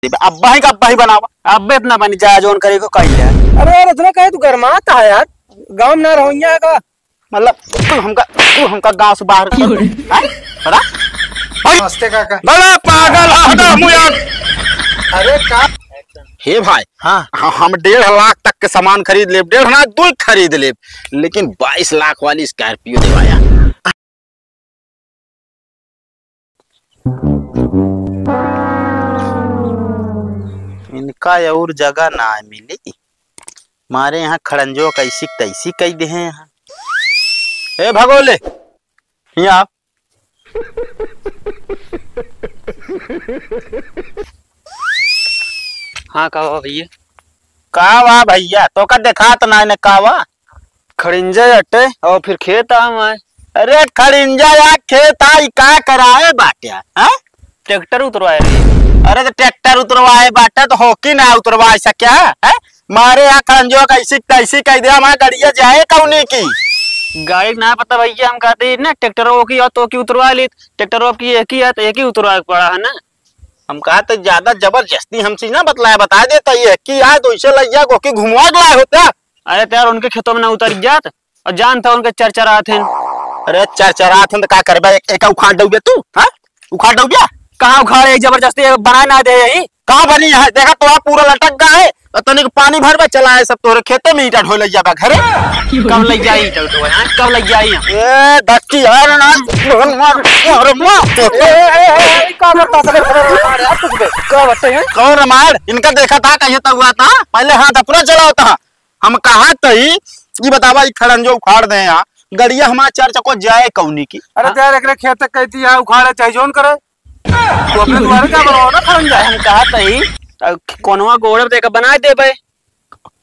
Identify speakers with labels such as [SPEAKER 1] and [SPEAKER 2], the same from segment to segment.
[SPEAKER 1] अब्बा ही बनावा। अब्बे इतना बनी जा जोन करे को कही है।
[SPEAKER 2] अरे यार इतना कहे तू गरमाता है यार, गांव में ना रहो का
[SPEAKER 1] मतलब तू हमका गांव से बाहर कर बड़ा
[SPEAKER 2] नमस्ते काका।
[SPEAKER 1] बड़ा पागल हटा मुझे।
[SPEAKER 2] अरे का
[SPEAKER 1] हे भाई,
[SPEAKER 2] हाँ
[SPEAKER 1] हम 1.5 लाख तक के सामान खरीद ले, 1.5 ना 2 खरीद ले, लेकिन 22 लाख वाली स्कॉर्पियो दिवाया। इनका और जगह ना मिली, मारे यहाँ खड़ंजो कैसी तैसी कही दे हैं यहाँ। ए भगोले यहाँ
[SPEAKER 2] हाँ कहा भैया।
[SPEAKER 1] कावा भैया तो का देखा तो ना कावा
[SPEAKER 2] खड़िंजा अट्टे और फिर खेत आए।
[SPEAKER 1] अरे खड़िंजा या खेत आई का कराए बाटिया हैं?
[SPEAKER 2] ट्रैक्टर उतरवाए।
[SPEAKER 1] अरे तो ट्रैक्टर उतरवाए बाटा तो होकी ना उतरवा ऐसा क्या है? मारे यहाँ खड़ंजो कैसी तैसी कह दिया, हमारा गड़िया जाए कौनी की
[SPEAKER 2] गाड़ी ना पता भैया, हम कहते ना ट्रैक्टर की और तो की उतरवा ली, ट्रैक्टर की एक ही है तो एक ही उतरवा पड़ा है ना।
[SPEAKER 1] हम कहा तो ज्यादा जबरदस्ती हमसे ना बता देता ये कि यार तो इसे लैया को की घुमवा लाए होता।
[SPEAKER 2] अरे यार उनके खेतों में ना उतर जात और जान था उनके चरचरा थे।
[SPEAKER 1] अरे चरचरा थे तो क्या करबा, एक उखाड़ दोगे तू? हाँ उखाड़ दोगे?
[SPEAKER 2] कहाँ उखाड़े, जबरदस्ती बना ना दे यही।
[SPEAKER 1] कहाँ बनी है? देखा तो पूरा लटक गया है, तनिक पानी भरवा चला है सब तोरे खेते में ईटा ढो ले जाबा घरे।
[SPEAKER 2] कब लग जाई तो कब लग जाई?
[SPEAKER 1] ए धक्की यार ना अरे मां
[SPEAKER 2] का करता सके कुछ बे का बताए हैं
[SPEAKER 1] कौन मार इनका देखा था कहीं तक हुआ था पहले हाथ अपना चला होता। हम कहा तही ये बतावा खड़ंजो उखाड़ दे यहाँ गड़िया हमारा 4 चक्को जाए कौनी की।
[SPEAKER 2] अरे यार एक खेत कहती है उखाड़े चाहे जोन करे तो अपने द्वारे क्या बनाओ ना खड़ंजा। हम कहा तही कोनवा गोड़ देकर बना दे भाई।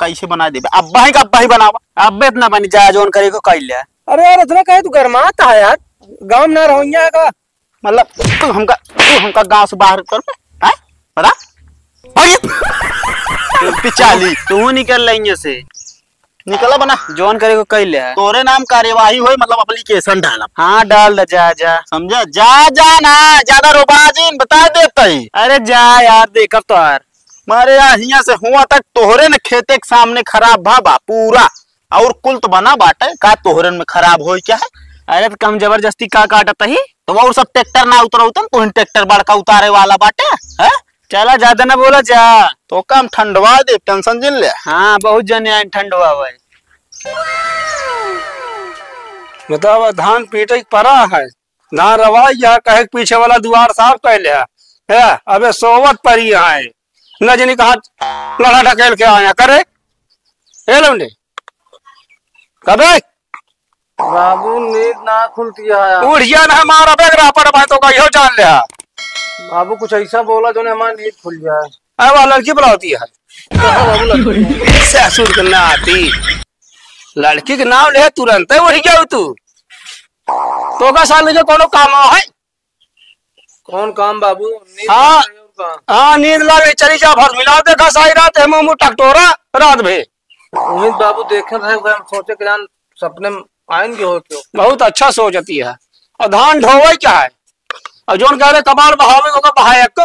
[SPEAKER 1] कैसे बना दे? अब्बा ही बनावा।
[SPEAKER 2] अब्बे इतना बनी जा जोन करे को कह लिया। अरे यार इतना कहे तू गरमाता है यार, गांव में ना रहो का
[SPEAKER 1] मतलब तू हमका गांव से बाहर कर हैं बता पिचाली
[SPEAKER 2] तू निकल लेंगे से
[SPEAKER 1] निकला बना
[SPEAKER 2] जोन करे को कह लिया।
[SPEAKER 1] तोरे नाम कार्यवाही होई मतलब एप्लीकेशन डाला।
[SPEAKER 2] हाँ डाल दे जा
[SPEAKER 1] समझा जा ना ज्यादा रोबाजीन बता देता ही।
[SPEAKER 2] अरे जा यार देखा तो यार
[SPEAKER 1] मारे यहाँ से हुआ तक तोहरे ने खेते के सामने खराब भाबा पूरा और कुल तो बना बाटे का तोहरे में खराब हो क्या है?
[SPEAKER 2] अरे तो कम जबरदस्ती का काटता ही
[SPEAKER 1] तो वो सब ट्रैक्टर ना उतरा तो ट्रैक्टर बड़का उतारे वाला बाटे है।
[SPEAKER 2] चला ज्यादा ना बोला जा
[SPEAKER 1] तो कम ठंडवा दे टेंशन जिन ले।
[SPEAKER 2] हाँ बहुत जने ठंडवा हुआ है। बताओ धान पीटे पड़ा है, धान रवाई है कहे पीछे वाला द्वार साफ कर लिया है। अबे सोवत पड़ी है न जनी कहा लड़ा ढकेल के आया करे हे लौंडे कबे
[SPEAKER 3] बाबू नींद ना खुलती है।
[SPEAKER 2] उड़िया ना हमारा बैग रहा पड़ा भाई तो कहियो जान लिया।
[SPEAKER 3] बाबू कुछ ऐसा बोला जो हमारी नींद खुल जाए।
[SPEAKER 2] अरे वाह लड़की बुलाती है ससुर के ना आती लड़की के नाम ले तुरंत वही क्या तू तो का साल में कोनो काम है?
[SPEAKER 3] कौन काम बाबू? नींद
[SPEAKER 2] हाँ हाँ नींद लागे चली जा भर मिला देखा सारी रात है मुंह टकटोरा रात भे।
[SPEAKER 3] उम्मीद बाबू देखे रहे हम सोचे कि जान सपने में आएंगे हो क्यों।
[SPEAKER 2] बहुत अच्छा सोचती है और धान ढोवे क्या है और जोन कह रहे कबाड़ बहावे को बहाए को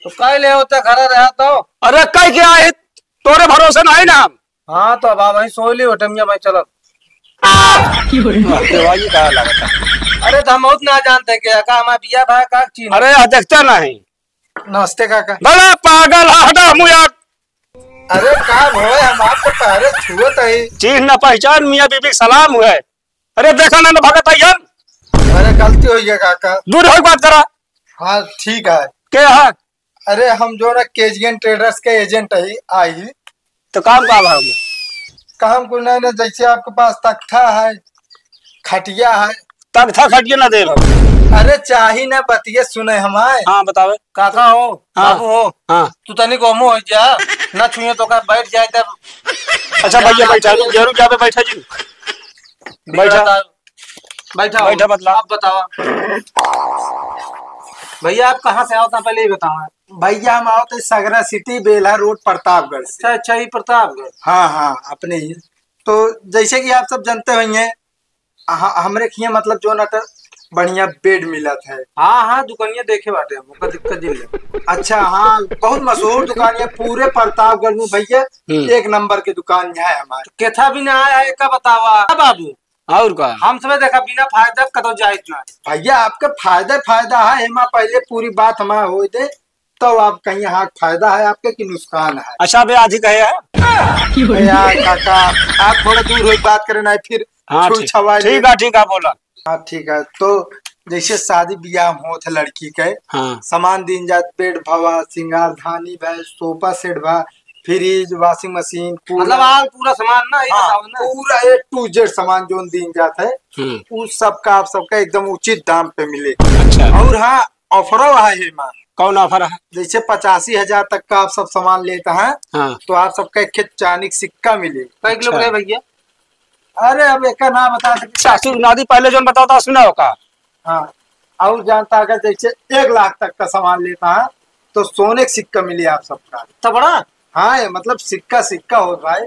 [SPEAKER 3] तो कई ले होता खड़ा रहा तो।
[SPEAKER 2] अरे कई क्या है तोरे भरोसे नहीं ना हम।
[SPEAKER 3] हाँ तो अब वही सो ली होटमिया भाई चलो।
[SPEAKER 2] कहा लगता
[SPEAKER 3] अरे तो हम बहुत ना जानते क्या का हमारा बिया भाई का चीज।
[SPEAKER 2] अरे देखता नहीं।
[SPEAKER 3] नमस्ते काका।
[SPEAKER 2] बड़ा पागल हटा मुया।
[SPEAKER 3] अरे काम हो हम आपको पहले छुअत है
[SPEAKER 2] चीज न पहचान मियाँ बीबी सलाम हुए। अरे देखा ना भगत है
[SPEAKER 3] अरे गलती हुई है काका।
[SPEAKER 2] दूर हो बात करा।
[SPEAKER 3] हाँ ठीक है
[SPEAKER 2] क्या है?
[SPEAKER 3] अरे हम जो ना केजीएन ट्रेडर्स के एजेंट है आई
[SPEAKER 2] तो काम का
[SPEAKER 3] काम को ना जैसे आपके पास तख्ता है खटिया है।
[SPEAKER 2] तख्ता खटिया ना दे
[SPEAKER 3] अरे चाही ना बतिये सुने हमारे।
[SPEAKER 2] हाँ बतावे
[SPEAKER 3] काका हो
[SPEAKER 2] हाँ
[SPEAKER 3] बाबू हो
[SPEAKER 2] हाँ
[SPEAKER 3] तू तनिक ओमो हो जा ना छुए तो का बैठ जाए तब।
[SPEAKER 2] अच्छा भैया बैठा जरूर जा पे बैठा जी बैठा
[SPEAKER 3] बैठा
[SPEAKER 2] बैठा बतला
[SPEAKER 3] आप बताओ भैया आप कहाँ से आओ था पहले ही बताओ।
[SPEAKER 4] भैया हम आओ तो सगरा सिटी बेला रोड प्रतापगढ़ से।
[SPEAKER 3] अच्छा ही प्रतापगढ़।
[SPEAKER 4] हाँ हाँ अपने ही। तो जैसे कि आप सब जानते होंगे हमरे खिया मतलब जो नट
[SPEAKER 3] बढ़िया बेड मिलत है।
[SPEAKER 4] हाँ हाँ दुकानिया देखे बाटे हम ओकर दिक्कत जिले।
[SPEAKER 3] अच्छा हाँ, बहुत मशहूर दुकान है पूरे प्रतापगढ़ में भैया। एक नंबर की दुकान है हमारी।
[SPEAKER 4] केथा भी ना आया है का बतावा बाबू।
[SPEAKER 2] और का
[SPEAKER 4] हम सब देखा बिना फायदा कतो जायज ना।
[SPEAKER 3] भैया आपका फायदा है हेमा, पहले पूरी बात हमारा हो दे तो आप कहीं हाँ फायदा है आपके कि नुकसान है।
[SPEAKER 2] अच्छा बे आज ही कहे है।
[SPEAKER 3] यार काका आप थोड़ा दूर हो बात करें ना फिर
[SPEAKER 2] हाँ
[SPEAKER 3] छुई छवाई ले।
[SPEAKER 2] ठीक है बोला।
[SPEAKER 3] हाँ ठीक है, तो जैसे शादी ब्याह हो थे लड़की के
[SPEAKER 2] हाँ
[SPEAKER 3] सामान दिन जात बेड भवा श्रृंगार धानी भा सोफा सेट भा फ्रिज वॉशिंग मशीन
[SPEAKER 4] मतलब आज पूरा सामान ना ये बताओ ना।
[SPEAKER 3] पूरा A to Z सामान जो दिन जाता है उस सबका आप सबका एकदम उचित दाम पे मिले।
[SPEAKER 2] अच्छा
[SPEAKER 3] और हाँ ऑफरो है हेमा,
[SPEAKER 2] कौन ऑफर है?
[SPEAKER 3] जैसे 85,000 तक का आप सब सामान लेता है
[SPEAKER 2] हाँ
[SPEAKER 3] तो आप सबका एक चांदी का सिक्का मिले।
[SPEAKER 4] कई किलो के भैया?
[SPEAKER 3] अरे अब एक का नाम बता सकते।
[SPEAKER 2] सासू नादी पहले जो बताओ था सुना होगा।
[SPEAKER 3] हाँ और जानता अगर जैसे 1 लाख तक का सामान लेता है तो सोने का सिक्का मिले आप सबका।
[SPEAKER 4] इतना बड़ा?
[SPEAKER 3] हाँ ये मतलब सिक्का हो भाई।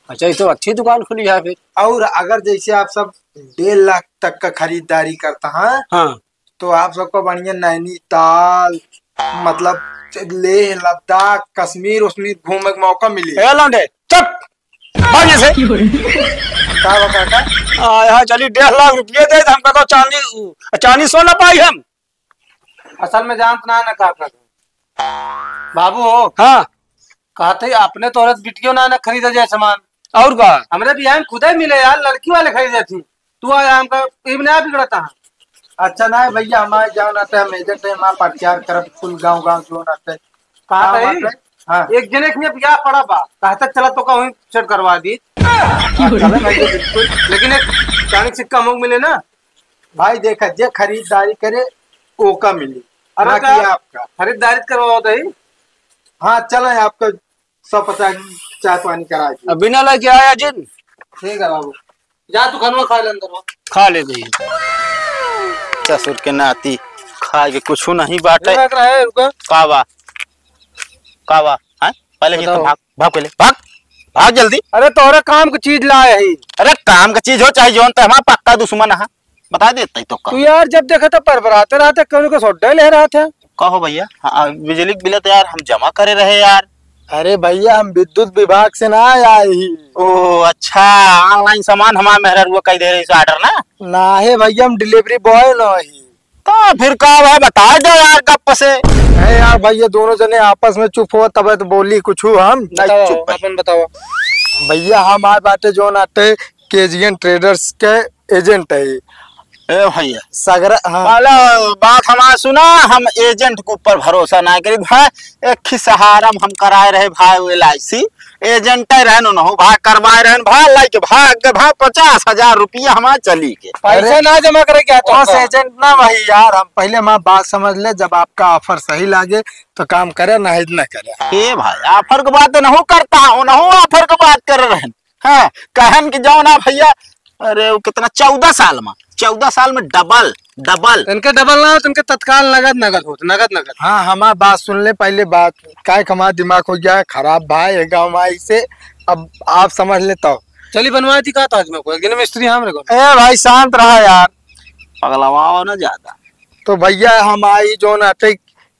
[SPEAKER 2] अच्छा ये तो अच्छी दुकान खुली है फिर।
[SPEAKER 3] और अगर जैसे आप सब 1.5 लाख तक का खरीदारी करता है
[SPEAKER 2] हाँ
[SPEAKER 3] तो आप सबको बढ़िया नैनीताल मतलब लेह लद्दाख कश्मीर उसमें घूमने का मौका मिले।
[SPEAKER 2] ए लौंडे चुप भागे से।
[SPEAKER 3] का काका
[SPEAKER 2] यहाँ चली 1.5 लाख रुपये दे तो हमका तो चांदी सोना पाई हम।
[SPEAKER 4] असल में जानत ना ना काका बाबू हो।
[SPEAKER 2] हाँ
[SPEAKER 4] कहते अपने तो औरत बिटियो ना खरीदा जाए सामान।
[SPEAKER 2] और का
[SPEAKER 4] हमरे भी यहाँ खुद ही मिले यार, लड़की वाले खरीदे थी। तू आया हमका इबना बिगड़ता है।
[SPEAKER 3] अच्छा ना भैया हमारे जाओ ना हम एजेंट है हमारा प्रचार करब कुल गाँव जो ना
[SPEAKER 4] कहा
[SPEAKER 3] हाँ
[SPEAKER 4] एक जने के ब्याह पड़ा बा कहा तक चला तो कहीं सेट करवा दी।
[SPEAKER 3] चले भैया बिल्कुल।
[SPEAKER 4] लेकिन एक चांदी सिक्का मुंह मिले ना
[SPEAKER 3] भाई देखा जे खरीदारी करे ओका मिली
[SPEAKER 4] अरे
[SPEAKER 3] ना कि आपका।
[SPEAKER 4] खरीदारी करवाओ तो ही।
[SPEAKER 3] हाँ चले आपका 150 चाय पानी करा दिए।
[SPEAKER 2] अब बिना लेके आया जिन
[SPEAKER 4] ठीक है बाबू जा तू खाना खा ले अंदर।
[SPEAKER 2] खा ले गई।
[SPEAKER 1] ससुर के नाती खाए के कुछ नहीं बाटे।
[SPEAKER 4] रुका
[SPEAKER 1] कावा हाँ पहले ये तो भाग पहले भाग जल्दी।
[SPEAKER 4] अरे तोहरा काम की चीज लाए है।
[SPEAKER 1] अरे काम का चीज हो चाहे जौन तो हमारा पक्का दुश्मन है बता देता तो
[SPEAKER 4] तू यार जब देखा था परबराते रहते क्यों को सोडा ले रहा था।
[SPEAKER 1] कहो भैया हाँ, बिजली के बिल तो यार हम जमा करे रहे यार।
[SPEAKER 3] अरे भैया हम विद्युत विभाग से ना आए ही।
[SPEAKER 1] ओ अच्छा ऑनलाइन सामान हमारा मेहर हुआ कई दे रही ऑर्डर ना
[SPEAKER 3] है भैया हम डिलीवरी बॉय ना ही।
[SPEAKER 1] तो फिर का है बता दो यार गप से।
[SPEAKER 3] है यार भैया दोनों जने आपस में चुप हो तब तो बोली कुछ हम
[SPEAKER 1] नहीं चुप
[SPEAKER 4] अपन बताओ।
[SPEAKER 3] भैया हमारे बाटे जो नाते केजीएन ट्रेडर्स के एजेंट है
[SPEAKER 1] ए भैया
[SPEAKER 3] सगरा। हाँ
[SPEAKER 1] पहले बात हमारा सुना हम एजेंट के ऊपर भरोसा ना करी भाई। एक ही सहारा हम कराए रहे भाई LIC एजेंट रहन न हो भाई करवाए रहन भाई लाइक भाग भाई 50,000 रुपया हमारा चली के
[SPEAKER 4] पैसा ना जमा करे क्या तो
[SPEAKER 3] बस एजेंट ना भाई यार हम पहले हमारा बात समझ ले जब आपका ऑफर सही लागे तो काम करे ना न करे।
[SPEAKER 1] ए भाई ऑफर की बात न हो करता हूँ न हो ऑफर की बात कर रहे हैं कहन की जाओ ना भैया। अरे वो कितना 14 साल में डबल
[SPEAKER 4] इनके डबल ना हो तो इनके तत्काल नगद हो नगद।
[SPEAKER 3] हाँ हमारा बात सुन ले पहले बात काय हमारा दिमाग हो गया है खराब भाई गाँव माई से अब आप समझ लेता हो।
[SPEAKER 4] चली बनवाई थी कहा था आज में कोई लेकिन मिस्त्री हमरे को।
[SPEAKER 3] ए भाई शांत रहा यार
[SPEAKER 1] पगलवाओ ना ज्यादा।
[SPEAKER 3] तो भैया हम आई जो नाटे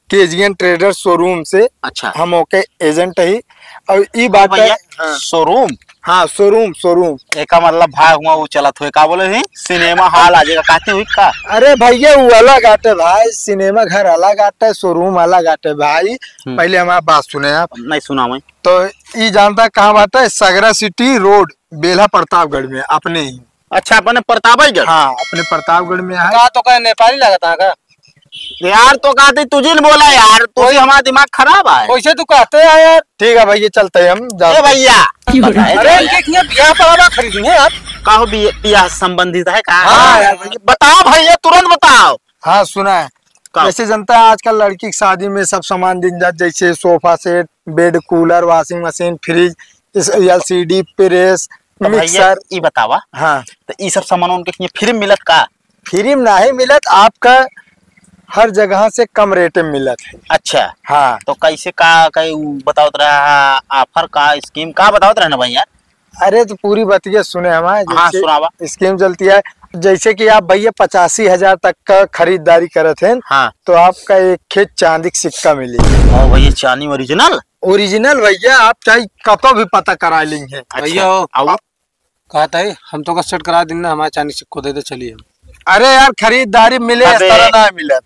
[SPEAKER 3] केजीएन ट्रेडर शोरूम से
[SPEAKER 1] अच्छा
[SPEAKER 3] हम ओके एजेंट ही और ई बात है।
[SPEAKER 1] भैया शोरूम
[SPEAKER 3] हाँ शोरूम
[SPEAKER 1] एक मतलब भाई हुआ वो चलत हुए का बोले थे सिनेमा हॉल आ जाएगा कहते हुई का।
[SPEAKER 3] अरे भैया वो अलग आटे भाई सिनेमा घर अलग आटे शोरूम अलग आटे भाई। पहले हमारा बात सुने आप।
[SPEAKER 1] नहीं सुना मैं
[SPEAKER 3] तो ये जानता कहाँ बात है सगरा सिटी रोड बेला प्रतापगढ़ में अपने ही।
[SPEAKER 1] अच्छा अपने प्रतापगढ़
[SPEAKER 3] हाँ अपने प्रतापगढ़ में है।
[SPEAKER 4] कहा तो कहे नेपाली लगता है
[SPEAKER 1] यार तो कहते तुझे नहीं बोला यार तो हमारा दिमाग खराब है।
[SPEAKER 4] वैसे तू कहते हैं यार।
[SPEAKER 3] ठीक है भैया चलते हैं हम
[SPEAKER 1] ए भैया
[SPEAKER 4] अरे इनके ब्याह पर खरीदेंगे यार।
[SPEAKER 1] कहो बियाह संबंधित है का।
[SPEAKER 3] हाँ यार
[SPEAKER 1] बताओ भैया तुरंत बताओ।
[SPEAKER 3] हाँ सुना है जैसे जनता है आजकल लड़की की शादी में सब सामान दिन जात जैसे sofa set bed cooler washing machine fridge LCD press mixer
[SPEAKER 1] ये बतावा
[SPEAKER 3] हाँ
[SPEAKER 1] तो ये सब सामान उनके फ्री मिलत का।
[SPEAKER 3] फ्री में नहीं मिलत आपका हर जगह से कम रेट में मिलत है।
[SPEAKER 1] अच्छा
[SPEAKER 3] हाँ
[SPEAKER 1] तो कैसे का कई बताओ रहा ऑफर का स्कीम का बताओ रहा ना भाई यार।
[SPEAKER 3] अरे तो पूरी बतिया सुने हमारे।
[SPEAKER 1] हाँ, सुनावा।
[SPEAKER 3] स्कीम चलती है जैसे कि आप भैया 85,000 तक का खरीदारी करे थे,
[SPEAKER 1] हाँ,
[SPEAKER 3] तो आपका एक खेत चांदी का सिक्का मिली।
[SPEAKER 1] और भैया चांदी ओरिजिनल।
[SPEAKER 3] ओरिजिनल भैया, आप चाहे कतो भी पता करा लेंगे।
[SPEAKER 4] भैया हो कहा था हम तो का सेट करा देना, हमारे चांदी सिक्को दे दे चलिए।
[SPEAKER 3] अरे यार खरीदारी मिले इस
[SPEAKER 1] अबे।
[SPEAKER 3] तरह ना मिले।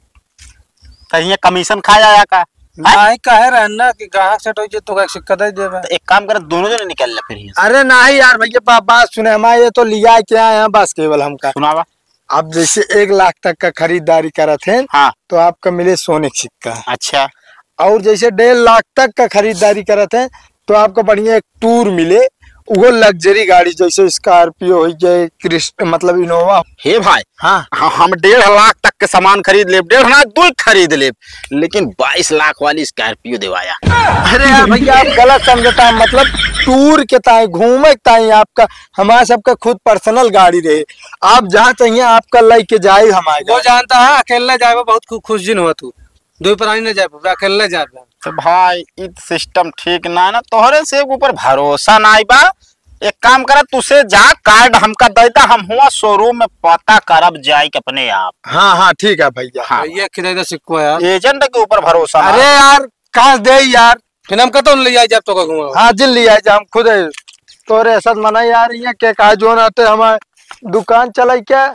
[SPEAKER 1] कहीं कमीशन खा जाया का?
[SPEAKER 4] नहीं कहे रहना कि ग्राहक सेट हो तो का सिक्का दे दे।
[SPEAKER 1] तो एक काम कर, दोनों जने निकल ले फिर यहाँ से।
[SPEAKER 3] अरे नहीं यार भैया, बात सुने हमारे, ये तो लिया क्या है बस केवल हमका।
[SPEAKER 1] सुनावा।
[SPEAKER 3] आप जैसे 1 लाख तक का खरीदारी करा थे,
[SPEAKER 1] हाँ,
[SPEAKER 3] तो आपका मिले सोने का सिक्का।
[SPEAKER 1] अच्छा।
[SPEAKER 3] और जैसे 1.5 लाख तक का खरीदारी करा थे, तो आपको बढ़िया एक टूर मिले, वो लग्जरी गाड़ी जैसे स्कॉर्पियो हो गए, मतलब इनोवा।
[SPEAKER 1] हे भाई,
[SPEAKER 3] हाँ
[SPEAKER 1] हम 1.5 लाख तक के सामान खरीद ले, 1.5 लाख दो खरीद ले, लेकिन 22 लाख वाली स्कॉर्पियो दिवाया।
[SPEAKER 3] अरे यार भैया आप गलत समझता है, मतलब टूर के ताई घूमे के ताई आपका, हमारा सबका खुद पर्सनल गाड़ी रहे, आप जहाँ चाहिए आपका लेके जाए हमारे।
[SPEAKER 4] वो जानता है अकेला जाए बहुत खुश दिन हुआ, तू दो प्राणी न जाए, अकेला जाए।
[SPEAKER 1] तो भाई इ सिस्टम ठीक ना है ना, तोहरे से ऊपर भरोसा ना आई बा। एक काम कर, तुसे जा कार्ड हमका देता, हम हुआ शोरूम में पता करब जाए के अपने आप।
[SPEAKER 3] हाँ हाँ ठीक है भैया।
[SPEAKER 1] हाँ,
[SPEAKER 4] भैया खिला सिक्को यार।
[SPEAKER 1] एजेंट के ऊपर भरोसा ना।
[SPEAKER 3] अरे यार कहा दे यार,
[SPEAKER 4] फिर हम कतो ले जाए जब तो का घुमा।
[SPEAKER 3] हाँ जिन लिया जा, हम खुद है तोरे ऐसा मना यार, ये के कहा जो ना आते हमारे दुकान चलाई क्या